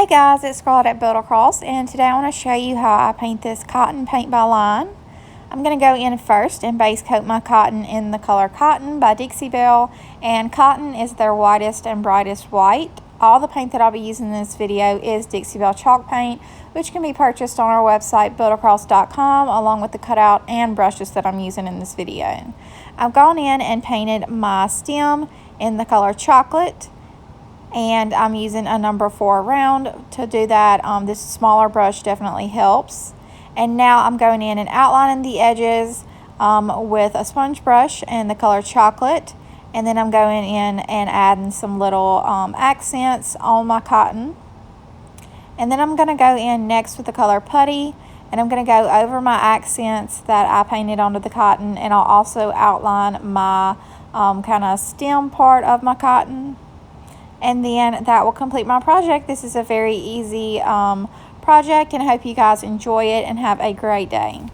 Hey guys, it's Scarlett at Bole, and today I want to show you how I paint this cotton paint by line. I'm going to go in first and base coat my cotton in the color Cotton by Dixie Belle, and Cotton is their whitest and brightest white. All the paint that I'll be using in this video is Dixie Belle chalk paint, which can be purchased on our website bolecross.com, along with the cutout and brushes that I'm using in this video. I've gone in and painted my stem in the color Chocolate, and I'm using a number 4 round to do that. This smaller brush definitely helps. And now I'm going in and outlining the edges with a sponge brush in the color Chocolate, and then I'm going in and adding some little accents on my cotton. And then I'm going to go in next with the color Putty, and I'm going to go over my accents that I painted onto the cotton, and I'll also outline my kind of stem part of my cotton. And then that will complete my project. This is a very easy project, and I hope you guys enjoy it and have a great day.